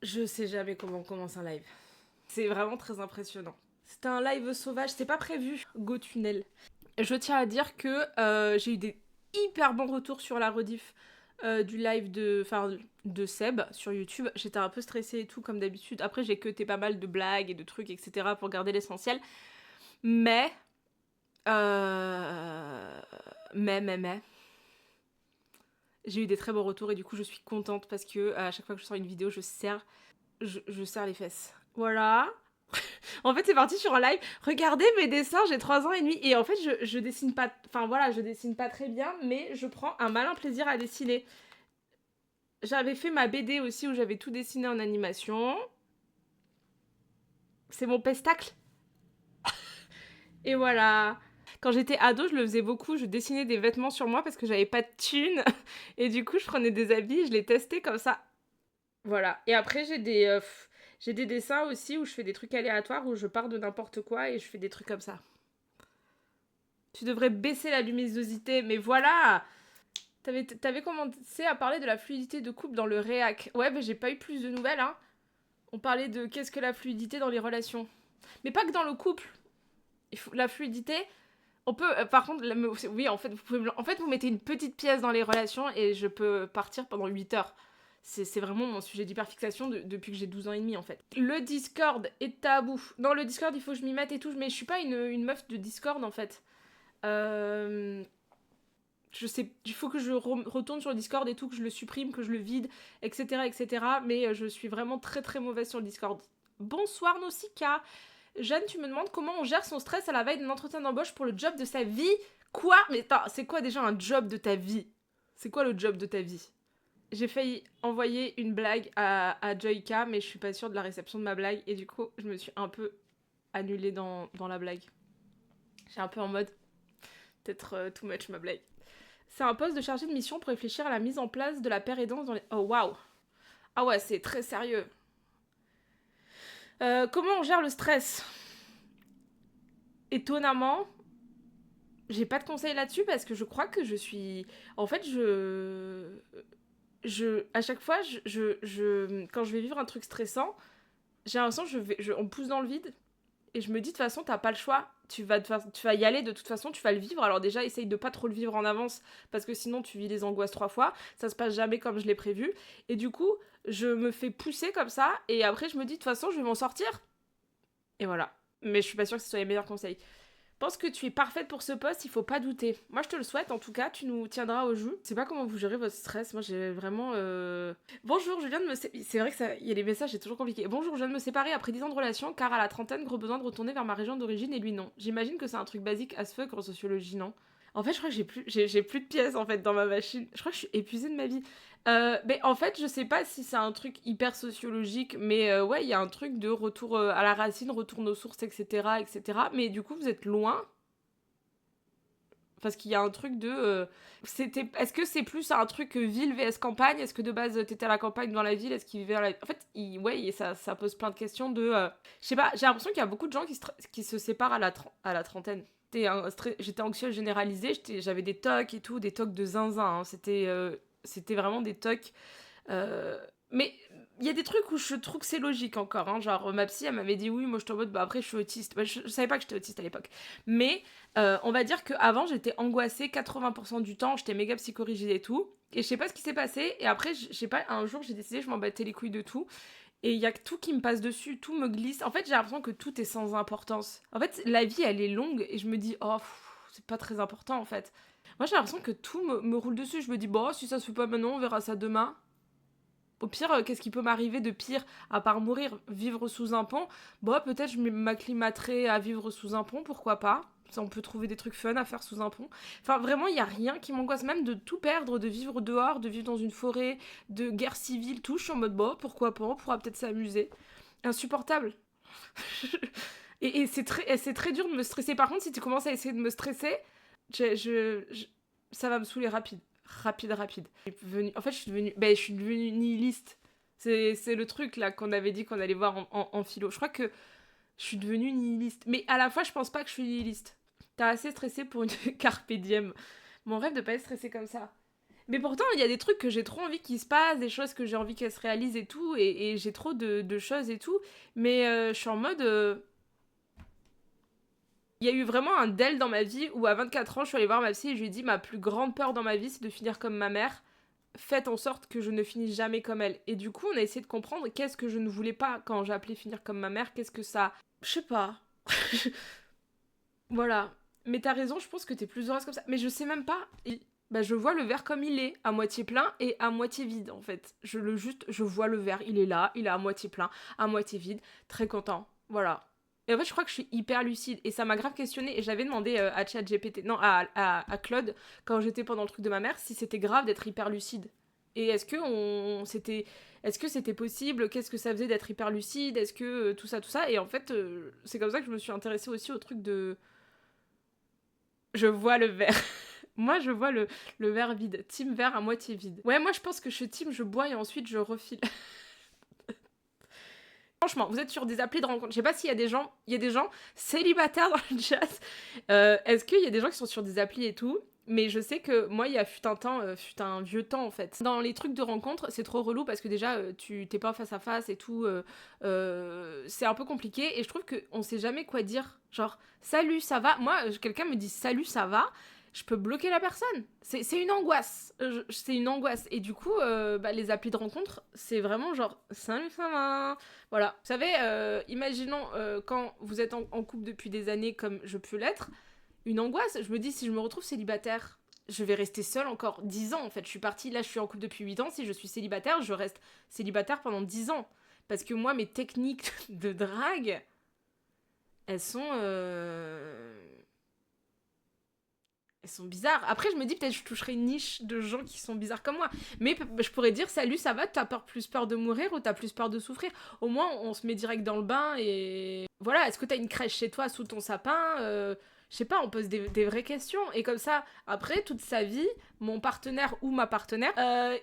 Je sais jamais comment on commence un live. C'est vraiment très impressionnant. C'était un live sauvage, c'est pas prévu. Go tunnel. Je tiens à dire que j'ai eu des hyper bons retours sur la rediff du live de Seb sur YouTube. J'étais un peu stressée et tout, comme d'habitude. Après, j'ai cuté pas mal de blagues et de trucs, etc. pour garder l'essentiel. Mais... Mais... J'ai eu des très bons retours et du coup, je suis contente parce que à chaque fois que je sors une vidéo, je serre les fesses. Voilà. En fait, c'est parti sur un live. Regardez mes dessins, j'ai 3 ans et demi. Et en fait, je dessine pas... Enfin voilà, je dessine pas très bien, mais je prends un malin plaisir à dessiner. J'avais fait ma BD aussi où j'avais tout dessiné en animation. C'est mon pestacle. Et voilà. Quand j'étais ado, je le faisais beaucoup. Je dessinais des vêtements sur moi parce que j'avais pas de thunes. Et du coup, je prenais des habits et je les testais comme ça. Voilà. Et après, j'ai des dessins aussi où je fais des trucs aléatoires, où je pars de n'importe quoi et je fais des trucs comme ça. Tu devrais baisser la luminosité, mais voilà. T'avais commencé à parler de la fluidité de couple dans le réac. Ouais, mais j'ai pas eu plus de nouvelles, hein. On parlait de qu'est-ce que la fluidité dans les relations. Mais pas que dans le couple. La fluidité, on peut... par contre, oui, en fait, vous mettez une petite pièce dans les relations et je peux partir pendant 8 heures. C'est vraiment mon sujet d'hyperfixation depuis que j'ai 12 ans et demi, en fait. Le Discord est tabou. Non, le Discord, il faut que je m'y mette et tout, mais je suis pas une meuf de Discord, en fait. Je sais, il faut que je retourne sur le Discord et tout, que je le supprime, que je le vide, etc., etc. Mais je suis vraiment très très mauvaise sur le Discord. Bonsoir Nausicaa. Jeanne, tu me demandes comment on gère son stress à la veille d'un entretien d'embauche pour le job de sa vie. Quoi? Mais attends, c'est quoi déjà un job de ta vie? C'est quoi le job de ta vie? J'ai failli envoyer une blague à Joyka, mais je suis pas sûre de la réception de ma blague. Et du coup, je me suis un peu annulée dans la blague. J'ai un peu en mode, peut-être too much ma blague. C'est un poste de chargé de mission pour réfléchir à la mise en place de la paire aidance dans les... Oh waouh. Ah ouais, c'est très sérieux. Comment on gère le stress? Étonnamment, j'ai pas de conseils là-dessus parce que je crois que je suis... En fait, à chaque fois, quand je vais vivre un truc stressant, j'ai l'impression que on me pousse dans le vide et je me dis de toute façon, t'as pas le choix. Tu vas y aller de toute façon, tu vas le vivre. Alors déjà, essaye de pas trop le vivre en avance parce que sinon tu vis les angoisses 3 fois. Ça se passe jamais comme je l'ai prévu. Et du coup, je me fais pousser comme ça et après je me dis de toute façon, je vais m'en sortir. Et voilà. Mais je suis pas sûre que ce soit les meilleurs conseils. Pense que tu es parfaite pour ce poste, il faut pas douter. Moi, je te le souhaite, en tout cas, tu nous tiendras au jus. Je sais pas comment vous gérez votre stress. Moi, j'ai vraiment. Bonjour, je viens de me. C'est vrai que ça, il y a les messages, c'est toujours compliqué. Bonjour, je viens de me séparer après 10 ans de relation, car à la trentaine, gros besoin de retourner vers ma région d'origine et lui non. J'imagine que c'est un truc basique as fuck en sociologie, non? En fait, je crois que j'ai plus de pièces en fait dans ma machine. Je crois que je suis épuisée de ma vie. Mais en fait, je sais pas si c'est un truc hyper sociologique, mais ouais, il y a un truc de retour à la racine, retour aux sources, etc., etc. Mais du coup, vous êtes loin parce qu'il y a un truc de. Est-ce que c'est plus un truc ville vs campagne? Est-ce que de base t'étais à la campagne dans la ville? Est-ce qu'il vivait à la. En fait, ouais, ça pose plein de questions de. Je sais pas, j'ai l'impression qu'il y a beaucoup de gens qui se séparent à la trentaine. J'étais anxieuse généralisée, j'avais des tocs et tout, des tocs de zinzin. Hein. C'était vraiment des tocs. Mais il y a des trucs où je trouve que c'est logique encore. Hein. Genre, ma psy, elle m'avait dit oui, moi je suis en mode, bah après je suis autiste. Bah, je savais pas que j'étais autiste à l'époque. Mais on va dire qu'avant, j'étais angoissée 80% du temps, j'étais méga psychorigide et tout. Et je sais pas ce qui s'est passé. Et après, je sais pas, un jour, j'ai décidé, je m'en battais les couilles de tout. Et il y a tout qui me passe dessus, tout me glisse. En fait, j'ai l'impression que tout est sans importance. En fait, la vie, elle est longue et je me dis, oh, c'est pas très important en fait. Moi, j'ai l'impression que tout me roule dessus. Je me dis, bon, si ça se fait pas maintenant, on verra ça demain. Au pire, qu'est-ce qui peut m'arriver de pire, à part mourir, vivre sous un pont? Bon, peut-être je m'acclimaterai à vivre sous un pont, pourquoi pas? Ça, on peut trouver des trucs fun à faire sous un pont. Enfin, vraiment, il y a rien qui m'angoisse, même de tout perdre, de vivre dehors, de vivre dans une forêt, de guerre civile, tout. Je suis en mode, bon, pourquoi pas? On pourra peut-être s'amuser. Insupportable. Et c'est très dur de me stresser. Par contre, si tu commences à essayer de me stresser, ça va me saouler rapide. Rapide. En fait, je suis devenue nihiliste. C'est le truc là qu'on avait dit qu'on allait voir en philo. Je crois que je suis devenue nihiliste. Mais à la fois, je pense pas que je suis nihiliste. T'as assez stressé pour une carpe diem. Mon rêve de pas être stressé comme ça. Mais pourtant, il y a des trucs que j'ai trop envie qu'ils se passent, des choses que j'ai envie qu'elles se réalisent et tout, et j'ai trop de choses et tout. Mais je suis en mode... Il y a eu vraiment un del dans ma vie où à 24 ans, je suis allée voir ma psy et je lui ai dit ma plus grande peur dans ma vie, c'est de finir comme ma mère. Faites en sorte que je ne finisse jamais comme elle. Et du coup, on a essayé de comprendre qu'est-ce que je ne voulais pas quand j'ai appelé finir comme ma mère, qu'est-ce que ça... Je sais pas. Voilà. Mais t'as raison, je pense que t'es plus heureuse comme ça. Mais je sais même pas. Bah, je vois le verre comme il est, à moitié plein et à moitié vide, en fait. Je vois le verre, il est là, il est à moitié plein, à moitié vide, très content. Voilà. Et en fait, je crois que je suis hyper lucide. Et ça m'a grave questionné. Et j'avais demandé à ChatGPT, non, à Claude, quand j'étais pendant le truc de ma mère, si c'était grave d'être hyper lucide. Et est-ce que c'était possible? Qu'est-ce que ça faisait d'être hyper lucide? Est-ce que tout ça, tout ça? Et en fait, c'est comme ça que je me suis intéressée aussi au truc de je vois le verre. Moi, je vois le verre vide. Team verre à moitié vide. Ouais, moi, je pense que je team, je bois et ensuite je refile. Franchement, vous êtes sur des applis de rencontre. Je sais pas s'il y a des gens célibataires dans le chat. Est-ce qu'il y a des gens qui sont sur des applis et tout? Mais je sais que moi, il y a fut un temps, fut un vieux temps en fait. Dans les trucs de rencontre, c'est trop relou parce que déjà, tu t'es pas face à face et tout. C'est un peu compliqué et je trouve qu'on sait jamais quoi dire. Genre, salut, ça va? Moi, quelqu'un me dit salut, ça va? Je peux bloquer la personne. C'est une angoisse. C'est une angoisse. Et du coup, les applis de rencontre, c'est vraiment genre salut, ça va? Voilà. Vous savez, imaginons quand vous êtes en couple depuis des années comme je peux l'être, une angoisse. Je me dis, si je me retrouve célibataire, je vais rester seule encore 10 ans en fait. Je suis partie, là je suis en couple depuis 8 ans. Si je suis célibataire, je reste célibataire pendant 10 ans. Parce que moi, mes techniques de drague, elles sont... Elles sont bizarres. Après, je me dis, peut-être je toucherai une niche de gens qui sont bizarres comme moi. Mais je pourrais dire, salut, ça va? T'as plus peur de mourir ou t'as plus peur de souffrir? Au moins, on se met direct dans le bain et... Voilà, est-ce que t'as une crèche chez toi sous ton sapin? Je sais pas, on pose des vraies questions. Et comme ça, après, toute sa vie, mon partenaire ou ma partenaire,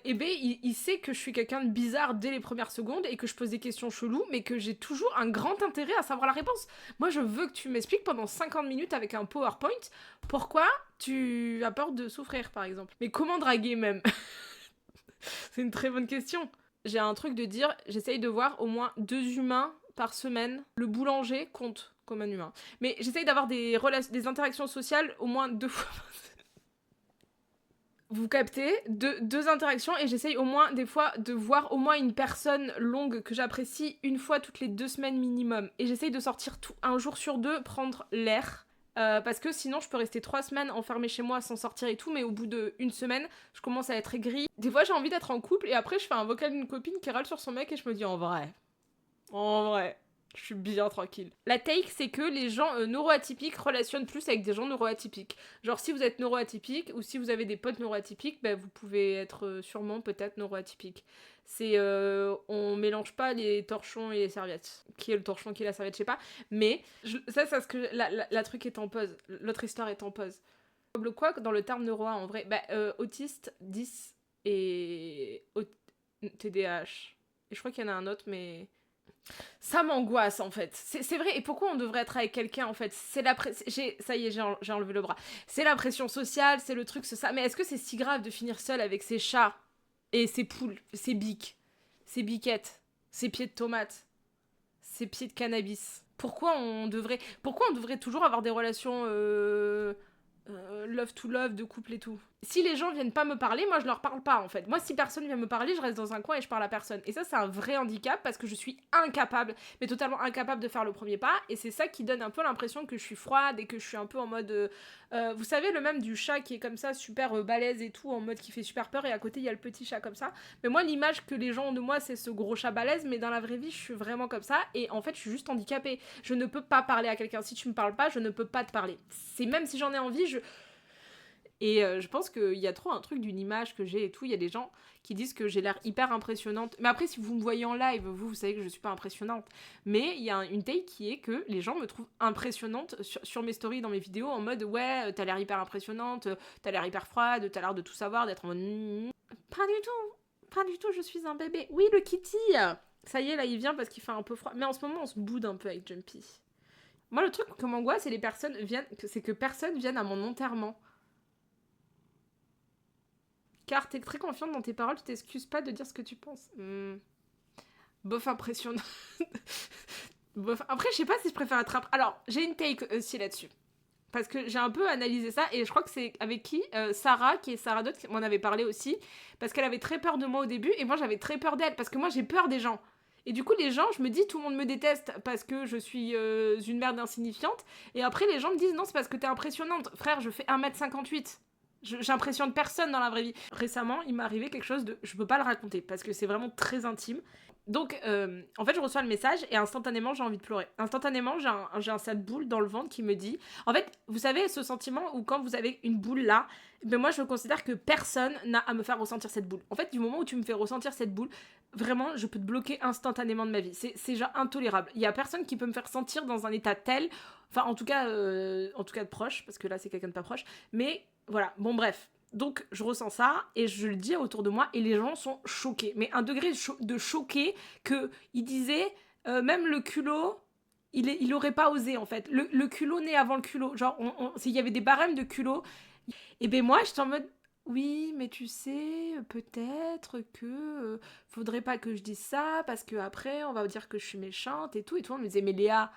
il sait que je suis quelqu'un de bizarre dès les premières secondes et que je pose des questions cheloues, mais que j'ai toujours un grand intérêt à savoir la réponse. Moi, je veux que tu m'expliques pendant 50 minutes avec un PowerPoint pourquoi tu as peur de souffrir, par exemple. Mais comment draguer, même? C'est une très bonne question. J'ai un truc de dire, j'essaye de voir au moins 2 humains par semaine. Le boulanger compte comme un humain. Mais j'essaye d'avoir des interactions sociales au moins 2 fois par semaine. Vous captez, deux interactions et j'essaye au moins des fois de voir au moins une personne longue que j'apprécie une fois toutes les 2 semaines minimum. Et j'essaye de sortir un jour sur 2, prendre l'air. Parce que sinon je peux rester 3 semaines enfermée chez moi sans sortir et tout, mais au bout d'1 semaine, je commence à être aigrie. Des fois j'ai envie d'être en couple et après je fais un vocal d'une copine qui râle sur son mec et je me dis en vrai, je suis bien tranquille. La take, c'est que les gens neuroatypiques relationnent plus avec des gens neuroatypiques. Genre, si vous êtes neuroatypique ou si vous avez des potes neuroatypiques, vous pouvez être sûrement peut-être neuroatypique. C'est... on mélange pas les torchons et les serviettes. Qui est le torchon, qui est la serviette, je sais pas. Mais ça, c'est parce que la truc est en pause. L'autre histoire est en pause. Le quoi dans le terme neuro en vrai? Autiste, 10 et... TDAH. Et je crois qu'il y en a un autre, mais... Ça m'angoisse en fait. C'est vrai. Et pourquoi on devrait être avec quelqu'un en fait? C'est la pression. Ça y est, j'ai enlevé le bras. C'est la pression sociale, c'est le truc, c'est ça. Mais est-ce que c'est si grave de finir seul avec ses chats et ses poules, ses biques, ses biquettes, ses pieds de tomates, ses pieds de cannabis? Pourquoi on devrait toujours avoir des relations love to love, de couple et tout? Si les gens viennent pas me parler, moi je leur parle pas en fait. Moi, si personne vient me parler, je reste dans un coin et je parle à personne. Et ça, c'est un vrai handicap parce que je suis incapable, mais totalement incapable de faire le premier pas. Et c'est ça qui donne un peu l'impression que je suis froide et que je suis un peu en mode... vous savez, le même du chat qui est comme ça, super balèze et tout, en mode qui fait super peur, et à côté il y a le petit chat comme ça. Mais moi, l'image que les gens ont de moi, c'est ce gros chat balèze, mais dans la vraie vie, je suis vraiment comme ça. Et en fait, je suis juste handicapée. Je ne peux pas parler à quelqu'un. Si tu me parles pas, je ne peux pas te parler. C'est même si j'en ai envie, Et je pense qu'il y a trop un truc d'une image que j'ai et tout. Il y a des gens qui disent que j'ai l'air hyper impressionnante. Mais après, si vous me voyez en live, vous savez que je suis pas impressionnante. Mais il y a une take qui est que les gens me trouvent impressionnante sur mes stories, dans mes vidéos, en mode ouais, t'as l'air hyper impressionnante, t'as l'air hyper froide, t'as l'air de tout savoir, d'être en mode... Pas du tout, je suis un bébé. Oui, le Kitty. Ça y est, là, il vient parce qu'il fait un peu froid. Mais en ce moment, on se boude un peu avec Jumpy. Moi, le truc qui m'angoisse, c'est que personne vienne à mon enterrement. car t'es très confiante dans tes paroles, tu t'excuses pas de dire ce que tu penses. Bof, impressionnant. Bof. Après, je sais pas si je préfère être... Alors, j'ai une take aussi là-dessus. Parce que j'ai un peu analysé ça, et je crois que c'est avec qui Sarah, qui est Sarah Dot, qui m'en avait parlé aussi, parce qu'elle avait très peur de moi au début, et moi j'avais très peur d'elle, parce que moi j'ai peur des gens. Et du coup, les gens, je me dis, tout le monde me déteste parce que je suis une merde insignifiante, et après les gens me disent, non, c'est parce que t'es impressionnante. Frère, je fais 1m58. J'impressionne personne dans la vraie vie. Récemment, il m'est arrivé quelque chose de... Je peux pas le raconter, parce que c'est vraiment très intime. Donc, en fait, je reçois le message et instantanément, j'ai envie de pleurer. Instantanément, j'ai un sale boule dans le ventre qui me dit... En fait, vous savez, ce sentiment où quand vous avez une boule là, ben moi, je considère que personne n'a à me faire ressentir cette boule. En fait, du moment où tu me fais ressentir cette boule, vraiment, je peux te bloquer instantanément de ma vie. C'est genre intolérable. Il y a personne qui peut me faire sentir dans un état tel... Enfin, en tout cas de proche, parce que là, c'est quelqu'un de pas proche. Mais voilà, bon bref. Donc je ressens ça et je le dis autour de moi et les gens sont choqués. Mais un degré de choqué que ils disaient même le culot, il aurait pas osé en fait. Le culot naît avant le culot. Genre s'il y avait des barèmes de culot. Et ben moi j'étais en mode oui mais tu sais peut-être que faudrait pas que je dise ça parce que après on va dire que je suis méchante et tout le monde me disait mais Léa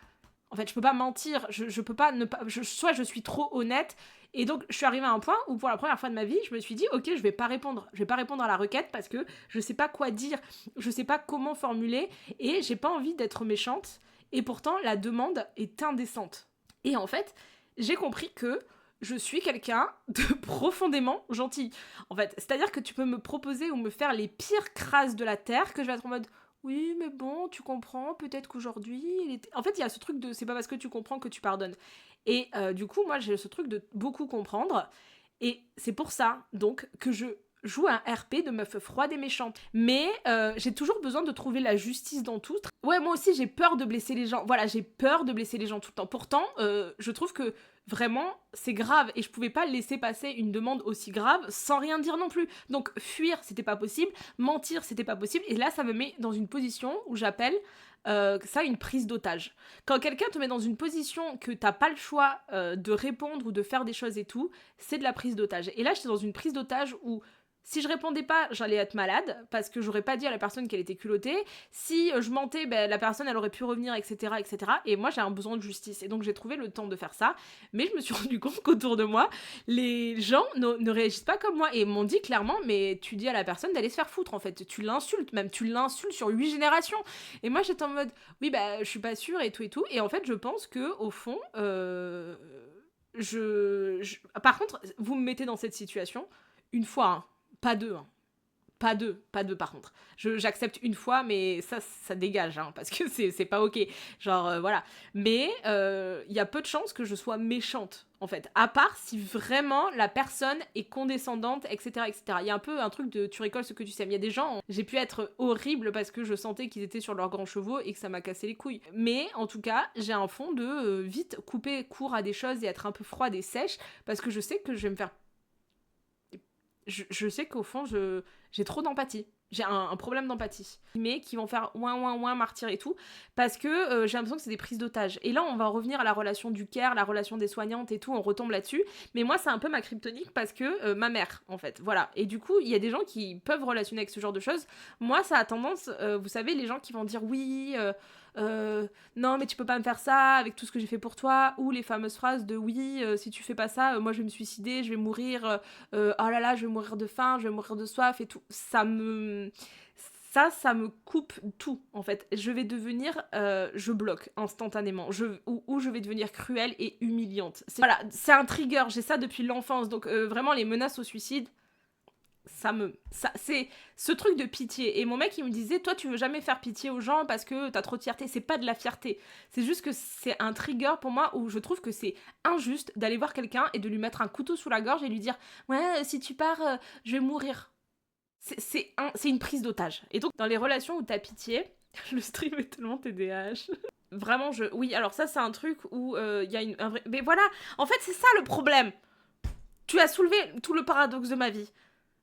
en fait je peux pas mentir, je peux pas ne pas soit je suis trop honnête. Et donc, je suis arrivée à un point où, pour la première fois de ma vie, je me suis dit, ok, je vais pas répondre. Je vais pas répondre à la requête parce que je sais pas quoi dire, je sais pas comment formuler et j'ai pas envie d'être méchante. Et pourtant, la demande est indécente. Et en fait, j'ai compris que je suis quelqu'un de profondément gentil. En fait, c'est-à-dire que tu peux me proposer ou me faire les pires crasses de la terre que je vais être en mode... Oui, mais bon, tu comprends, peut-être qu'aujourd'hui... En fait, il y a ce truc de c'est pas parce que tu comprends que tu pardonnes. Et du coup, moi, j'ai ce truc de beaucoup comprendre. Et c'est pour ça, donc, que je joue un RP de meuf froide et méchante. Mais j'ai toujours besoin de trouver la justice dans tout. Ouais, moi aussi, j'ai peur de blesser les gens. Voilà, j'ai peur de blesser les gens tout le temps. Pourtant, je trouve que vraiment, c'est grave. Et je pouvais pas laisser passer une demande aussi grave sans rien dire non plus. Donc, fuir, c'était pas possible. Mentir, c'était pas possible. Et là, ça me met dans une position où j'appelle ça une prise d'otage. Quand quelqu'un te met dans une position que t'as pas le choix de répondre ou de faire des choses et tout, c'est de la prise d'otage. Et là, j'étais dans une prise d'otage où si je répondais pas, j'allais être malade parce que j'aurais pas dit à la personne qu'elle était culottée. Si je mentais, ben, la personne elle aurait pu revenir, etc., etc. Et moi j'ai un besoin de justice. Et donc j'ai trouvé le temps de faire ça. Mais je me suis rendu compte qu'autour de moi, les gens ne réagissent pas comme moi et m'ont dit clairement, mais tu dis à la personne d'aller se faire foutre en fait. Tu l'insultes, même tu l'insultes sur 8 générations. Et moi j'étais en mode, oui bah je suis pas sûre et tout et tout. Et en fait je pense que au fond, par contre, vous me mettez dans cette situation une fois, hein. Pas deux, hein. Pas deux par contre. J'accepte une fois, mais ça dégage, hein, parce que c'est pas ok. Genre, voilà. Mais il y a peu de chances que je sois méchante, en fait. À part si vraiment la personne est condescendante, etc., etc. Il y a un peu un truc de tu récoltes ce que tu sèmes. Il y a des gens, j'ai pu être horrible parce que je sentais qu'ils étaient sur leurs grands chevaux et que ça m'a cassé les couilles. Mais en tout cas, j'ai un fond de vite couper court à des choses et être un peu froide et sèche parce que je sais que je vais me faire je sais qu'au fond, j'ai trop d'empathie. J'ai un problème d'empathie. Mais qui vont faire ouin, martyr et tout. Parce que j'ai l'impression que c'est des prises d'otages. Et là, on va revenir à la relation du care, la relation des soignantes et tout. On retombe là-dessus. Mais moi, c'est un peu ma kryptonique parce que ma mère, en fait. Voilà. Et du coup, il y a des gens qui peuvent relationner avec ce genre de choses. Moi, ça a tendance, vous savez, les gens qui vont dire oui... non mais tu peux pas me faire ça avec tout ce que j'ai fait pour toi, ou les fameuses phrases de oui si tu fais pas ça moi je vais me suicider, je vais mourir, oh là là je vais mourir de faim, je vais mourir de soif et tout, ça me coupe tout en fait. Je vais devenir je bloque instantanément, ou je vais devenir cruelle et humiliante. Voilà, c'est un trigger, j'ai ça depuis l'enfance, donc vraiment les menaces au suicide c'est ce truc de pitié. Et mon mec il me disait toi tu veux jamais faire pitié aux gens parce que t'as trop de fierté. C'est pas de la fierté, c'est juste que c'est un trigger pour moi où je trouve que c'est injuste d'aller voir quelqu'un et de lui mettre un couteau sous la gorge et lui dire ouais si tu pars je vais mourir. C'est une prise d'otage. Et donc dans les relations où t'as pitié le stream est tellement TDAH. Vraiment oui alors ça c'est un truc où il y a un vrai... Mais voilà en fait c'est ça le problème. Tu as soulevé tout le paradoxe de ma vie.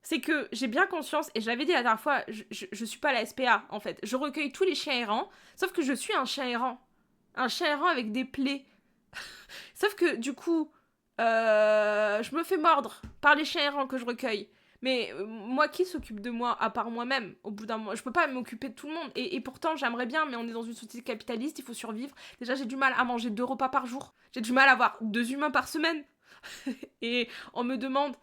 C'est que j'ai bien conscience, et je l'avais dit la dernière fois, je suis pas la SPA, en fait. Je recueille tous les chiens errants, sauf que je suis un chien errant. Un chien errant avec des plaies. Sauf que, du coup, je me fais mordre par les chiens errants que je recueille. Mais moi, qui s'occupe de moi à part moi-même au bout d'un moment? Je peux pas m'occuper de tout le monde. Et pourtant, j'aimerais bien, mais on est dans une société capitaliste, il faut survivre. Déjà, j'ai du mal à manger 2 repas par jour. J'ai du mal à avoir 2 humains par semaine. Et on me demande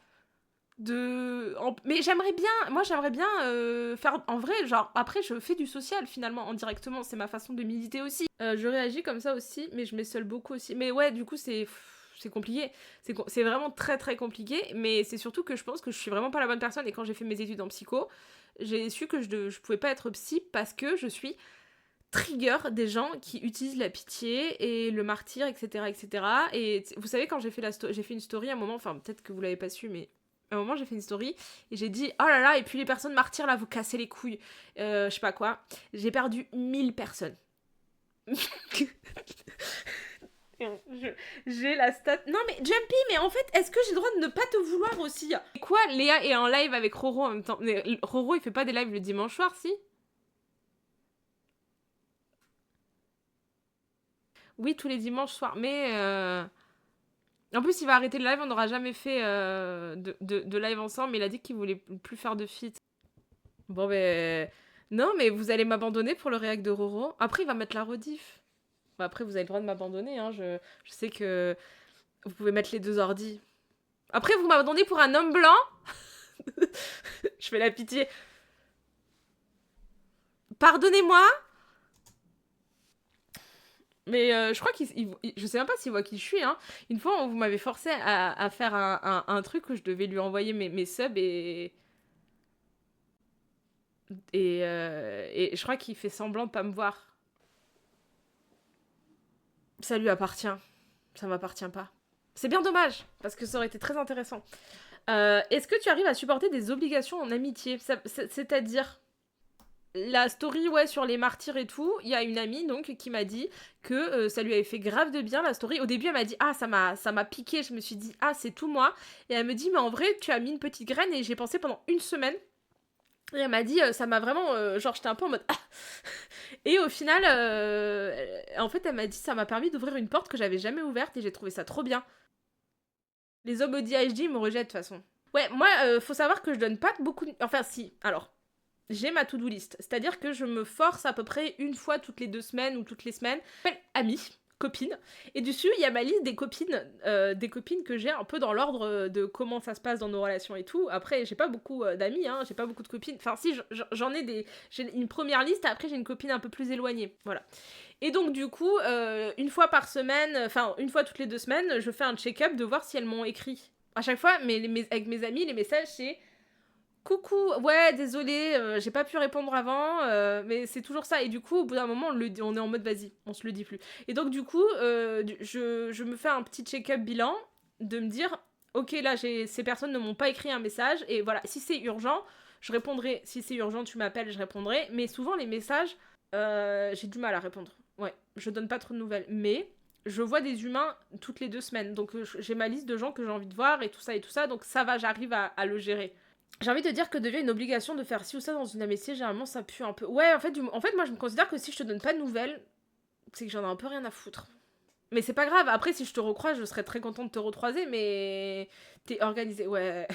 mais j'aimerais bien faire en vrai, genre après je fais du social finalement indirectement, c'est ma façon de militer aussi. Je réagis comme ça aussi, mais je m'issole beaucoup aussi. Mais ouais, du coup c'est compliqué, c'est vraiment très très compliqué, mais c'est surtout que je pense que je suis vraiment pas la bonne personne et quand j'ai fait mes études en psycho, j'ai su que je pouvais pas être psy parce que je suis trigger des gens qui utilisent la pitié et le martyr, etc. etc. Et vous savez, quand j'ai fait, j'ai fait une story à un moment, enfin peut-être que vous l'avez pas su, mais à un moment j'ai fait une story et j'ai dit oh là là, et puis les personnes martyrs là, vous cassez les couilles, je sais pas quoi. J'ai perdu 1000 personnes. J'ai la stat. Non mais Jumpy, mais en fait, est-ce que j'ai le droit de ne pas te vouloir aussi? Et quoi, Léa est en live avec Roro en même temps? Mais Roro il fait pas des lives le dimanche soir, si? Oui, tous les dimanches soirs, mais en plus, il va arrêter le live, on n'aura jamais fait de live ensemble, mais il a dit qu'il voulait plus faire de feat. Bon, ben... Non, mais vous allez m'abandonner pour le réact de Roro. Après, il va mettre la rediff. Bon, après, vous avez le droit de m'abandonner, hein. Je sais que vous pouvez mettre les 2 ordis. Après, vous m'abandonnez pour un homme blanc. Je fais la pitié. Pardonnez-moi. Mais je crois je sais même pas s'il voit qui je suis, hein. Une fois, vous m'avez forcé à faire un truc où je devais lui envoyer mes subs et je crois qu'il fait semblant de pas me voir. Ça lui appartient. Ça m'appartient pas. C'est bien dommage, parce que ça aurait été très intéressant. Est-ce que tu arrives à supporter des obligations en amitié? C'est-à-dire la story, ouais, sur les martyrs et tout, il y a une amie, donc, qui m'a dit que ça lui avait fait grave de bien, la story. Au début, elle m'a dit, ah, ça m'a piqué, je me suis dit, ah, c'est tout moi. Et elle me dit, mais en vrai, tu as mis une petite graine, et j'ai pensé pendant une semaine. Et elle m'a dit, ça m'a vraiment, genre, j'étais un peu en mode, ah. Et au final, en fait, elle m'a dit, ça m'a permis d'ouvrir une porte que j'avais jamais ouverte, et j'ai trouvé ça trop bien. Les hommes ADHD me rejettent, de toute façon. Ouais, moi, faut savoir que je donne pas beaucoup de... Enfin, si, alors... J'ai ma to-do list, c'est-à-dire que je me force à peu près une fois toutes les 2 semaines ou toutes les semaines, amis, copines, et dessus il y a ma liste des copines que j'ai un peu dans l'ordre de comment ça se passe dans nos relations et tout. Après j'ai pas beaucoup d'amis, hein, j'ai pas beaucoup de copines, enfin si j'en ai j'ai une première liste, après j'ai une copine un peu plus éloignée, voilà. Et donc du coup, une fois par semaine, enfin une fois toutes les 2 semaines, je fais un check-up de voir si elles m'ont écrit. À chaque fois, avec mes amis, les messages c'est coucou, ouais, désolé, j'ai pas pu répondre avant, mais c'est toujours ça. Et du coup, au bout d'un moment, on est en mode vas-y, on se le dit plus. Et donc, du coup, je me fais un petit check-up bilan de me dire, ok, là, ces personnes ne m'ont pas écrit un message, et voilà, si c'est urgent, je répondrai. Si c'est urgent, tu m'appelles, je répondrai. Mais souvent, les messages, j'ai du mal à répondre. Ouais, je donne pas trop de nouvelles. Mais je vois des humains toutes les 2 semaines. Donc, j'ai ma liste de gens que j'ai envie de voir et tout ça et tout ça. Donc, ça va, j'arrive à le gérer. J'ai envie de dire que devient une obligation de faire ci ou ça dans une amitié, généralement ça pue un peu. Ouais, en fait, moi je me considère que si je te donne pas de nouvelles, c'est que j'en ai un peu rien à foutre. Mais c'est pas grave, après si je te recroise, je serais très contente de te recroiser, mais t'es organisé. Ouais.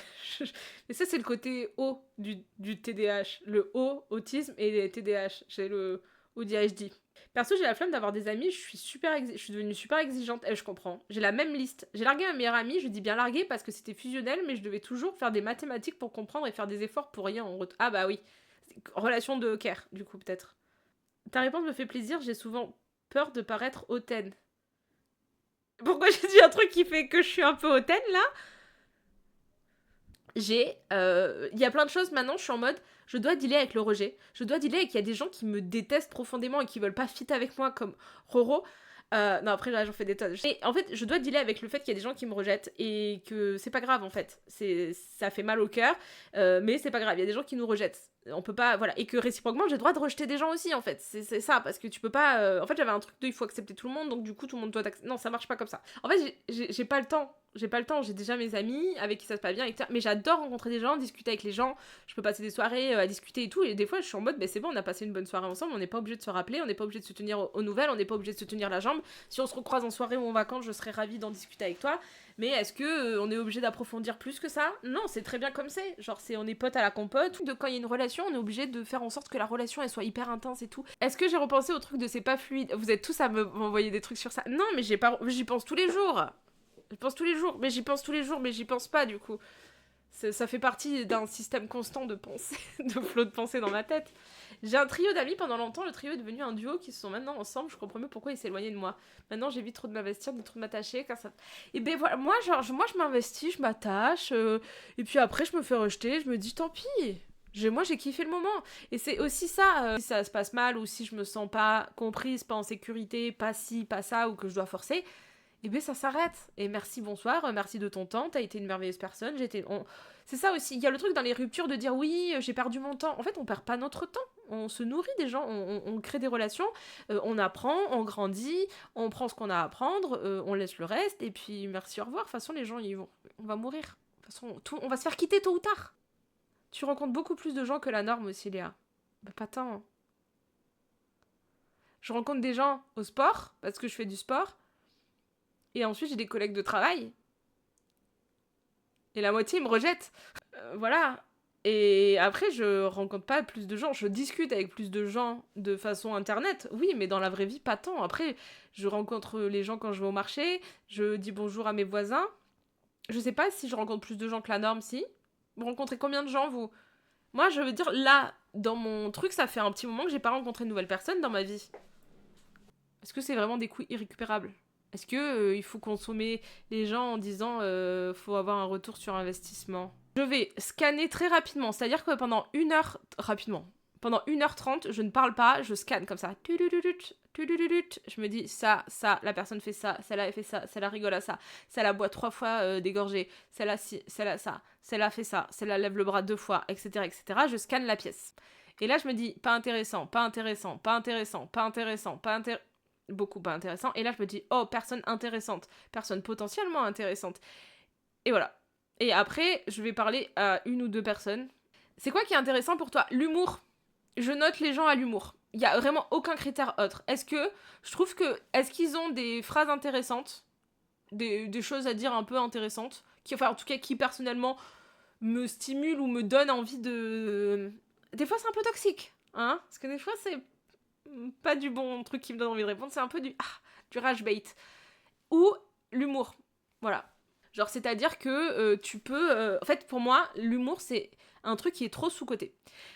Mais ça, c'est le côté haut du TDAH. Le haut autisme et les TDAH. J'ai le ODHD. Perso, j'ai la flemme d'avoir des amis, je suis devenue super exigeante. Je comprends. J'ai la même liste. J'ai largué ma meilleure amie, je dis bien largué parce que c'était fusionnel, mais je devais toujours faire des mathématiques pour comprendre et faire des efforts pour rien. Ah bah oui. Relation de care, du coup, peut-être. Ta réponse me fait plaisir, j'ai souvent peur de paraître hautaine. Pourquoi j'ai dit un truc qui fait que je suis un peu hautaine, là? Il y a plein de choses maintenant, je suis en mode, je dois dealer avec le rejet, je dois dealer avec qu'il y a des gens qui me détestent profondément et qui veulent pas fit avec moi comme Roro. Non, après là j'en fais des tonnes. Et en fait, je dois dealer avec le fait qu'il y a des gens qui me rejettent et que c'est pas grave en fait. Ça fait mal au cœur, mais c'est pas grave, il y a des gens qui nous rejettent. On peut pas, voilà. Et que réciproquement, j'ai le droit de rejeter des gens aussi en fait. C'est ça, parce que tu peux pas. En fait, j'avais un truc de il faut accepter tout le monde, donc du coup tout le monde doit accepter. Non, ça marche pas comme ça. En fait, j'ai pas le temps. J'ai pas le temps, j'ai déjà mes amis avec qui ça se passe bien, etc. Mais j'adore rencontrer des gens, discuter avec les gens. Je peux passer des soirées à discuter et tout. Et des fois, je suis en mode, c'est bon, on a passé une bonne soirée ensemble. On n'est pas obligé de se rappeler, on n'est pas obligé de se tenir aux nouvelles, on n'est pas obligé de se tenir la jambe. Si on se recroise en soirée ou en vacances, je serais ravie d'en discuter avec toi. Mais est-ce que on est obligé d'approfondir plus que ça? Non, c'est très bien comme c'est. Genre, on est potes à la compote. De quand il y a une relation, on est obligé de faire en sorte que la relation elle soit hyper intense et tout. Est-ce que j'ai repensé au truc de c'est pas fluide? Vous êtes tous à m'envoyer des trucs sur ça. Non, mais j'y pense tous les jours. Je pense tous les jours, mais j'y pense tous les jours, mais j'y pense pas du coup. Ça fait partie d'un système constant de pensée, de flot de pensée dans ma tête. J'ai un trio d'amis pendant longtemps, le trio est devenu un duo qui se sont maintenant ensemble, je comprends mieux pourquoi ils s'éloignaient de moi. Maintenant j'évite trop de m'investir, de trop de m'attacher, car ça... Et ben voilà, moi je m'investis, je m'attache, et puis après je me fais rejeter, je me dis tant pis. Moi j'ai kiffé le moment. Et c'est aussi ça, si ça se passe mal, ou si je me sens pas comprise, pas en sécurité, pas ci, pas ça, ou que je dois forcer, et bien ça s'arrête. Et merci, bonsoir, merci de ton temps, t'as été une merveilleuse personne, c'est ça aussi, il y a le truc dans les ruptures de dire oui, j'ai perdu mon temps. En fait, on perd pas notre temps, on se nourrit des gens, on crée des relations, on apprend, on grandit, on prend ce qu'on a à apprendre, on laisse le reste, et puis merci, au revoir. De toute façon, les gens, on va mourir. De toute façon, on va se faire quitter tôt ou tard. Tu rencontres beaucoup plus de gens que la norme aussi, Léa. Bah, pas tant. Hein. Je rencontre des gens au sport, parce que je fais du sport, et ensuite j'ai des collègues de travail. Et la moitié me rejette. Voilà. Et après, je rencontre pas plus de gens. Je discute avec plus de gens de façon internet. Oui, mais dans la vraie vie, pas tant. Après, je rencontre les gens quand je vais au marché. Je dis bonjour à mes voisins. Je sais pas si je rencontre plus de gens que la norme, si. Vous rencontrez combien de gens, vous? Moi, je veux dire, là, dans mon truc, ça fait un petit moment que j'ai pas rencontré de nouvelles personnes dans ma vie. Est-ce que c'est vraiment des coups irrécupérables? Est-ce que il faut consommer les gens en disant faut avoir un retour sur investissement? Je vais scanner très rapidement, c'est-à-dire que pendant 1 heure, rapidement, pendant 1h30, je ne parle pas, je scanne comme ça. Je me dis ça, la personne fait ça, celle-là elle fait ça, celle-là rigole à ça, celle-là boit 3 fois des gorgées, celle-là ci, celle-là ça, celle-là fait ça, celle-là lève le bras 2 fois, etc., etc. Je scanne la pièce. Et là, je me dis pas intéressant, pas intéressant, pas intéressant, pas intéressant, pas intéressant. Beaucoup pas intéressant. Et là, je me dis, oh, personne intéressante. Personne potentiellement intéressante. Et voilà. Et après, je vais parler à 1 ou 2 personnes. C'est quoi qui est intéressant pour toi? L'humour. Je note les gens à l'humour. Il n'y a vraiment aucun critère autre. Est-ce qu'ils ont des phrases intéressantes? Des choses à dire un peu intéressantes? Enfin, en tout cas, qui personnellement me stimulent ou me donnent envie de... Des fois, c'est un peu toxique. Hein? Parce que des fois, c'est pas du bon truc qui me donne envie de répondre, c'est un peu du rage bait. Ou l'humour. Voilà. Genre, c'est-à-dire que tu peux... en fait, pour moi, l'humour, c'est un truc qui est trop sous-coté.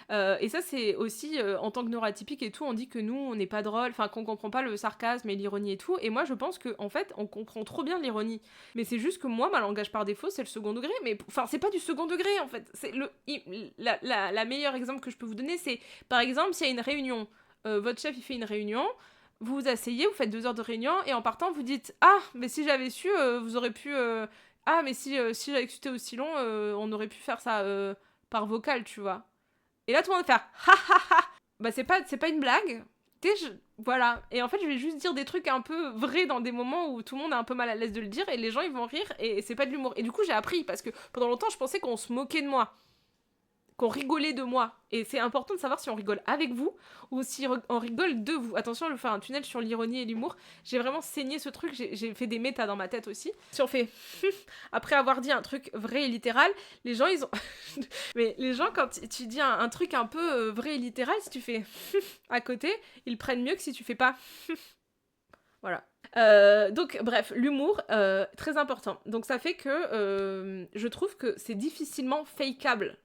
Et ça, c'est aussi, en tant que neuroatypique et tout, on dit que nous, on n'est pas drôle, enfin, qu'on comprend pas le sarcasme et l'ironie et tout. Et moi, je pense que en fait, on comprend trop bien l'ironie. Mais c'est juste que moi, ma langage par défaut, c'est le second degré. Mais enfin, c'est pas du second degré, en fait. C'est la meilleure exemple que je peux vous donner, c'est, par exemple, s'il y a une réunion, votre chef, il fait une réunion, vous vous asseyez, vous faites 2 heures de réunion, et en partant, vous dites « Ah, mais si j'avais su, vous aurez pu... Ah, mais si j'avais écouté aussi long, on aurait pu faire ça par vocal, tu vois. » Et là, tout le monde va faire « Ha ha ha !» Bah, c'est pas une blague. Voilà. Et en fait, je vais juste dire des trucs un peu vrais dans des moments où tout le monde est un peu mal à l'aise de le dire, et les gens, ils vont rire, et c'est pas de l'humour. Et du coup, j'ai appris, parce que pendant longtemps, je pensais qu'on se moquait de moi. Qu'on rigolait de moi. Et c'est important de savoir si on rigole avec vous ou si on rigole de vous. Attention, je vais faire un tunnel sur l'ironie et l'humour. J'ai vraiment saigné ce truc, j'ai fait des métas dans ma tête aussi. Si on fait après avoir dit un truc vrai et littéral, les gens ils ont... Mais les gens quand tu dis un truc un peu vrai et littéral, si tu fais à côté, ils prennent mieux que si tu fais pas voilà. Donc bref, l'humour, très important. Donc ça fait que je trouve que c'est difficilement fakeable.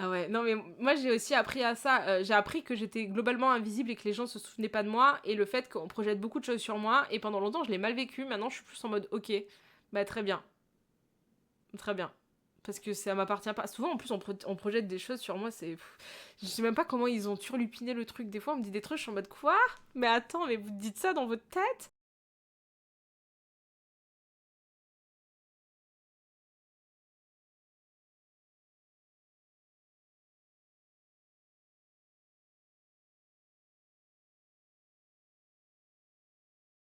Ah ouais, non mais moi j'ai aussi appris à ça, j'ai appris que j'étais globalement invisible et que les gens se souvenaient pas de moi, et le fait qu'on projette beaucoup de choses sur moi, et pendant longtemps je l'ai mal vécu, maintenant je suis plus en mode ok, bah très bien, parce que ça m'appartient pas. Souvent en plus on projette des choses sur moi, je sais même pas comment ils ont turlupiné le truc, des fois on me dit des trucs, je suis en mode quoi? Mais attends, mais vous dites ça dans votre tête?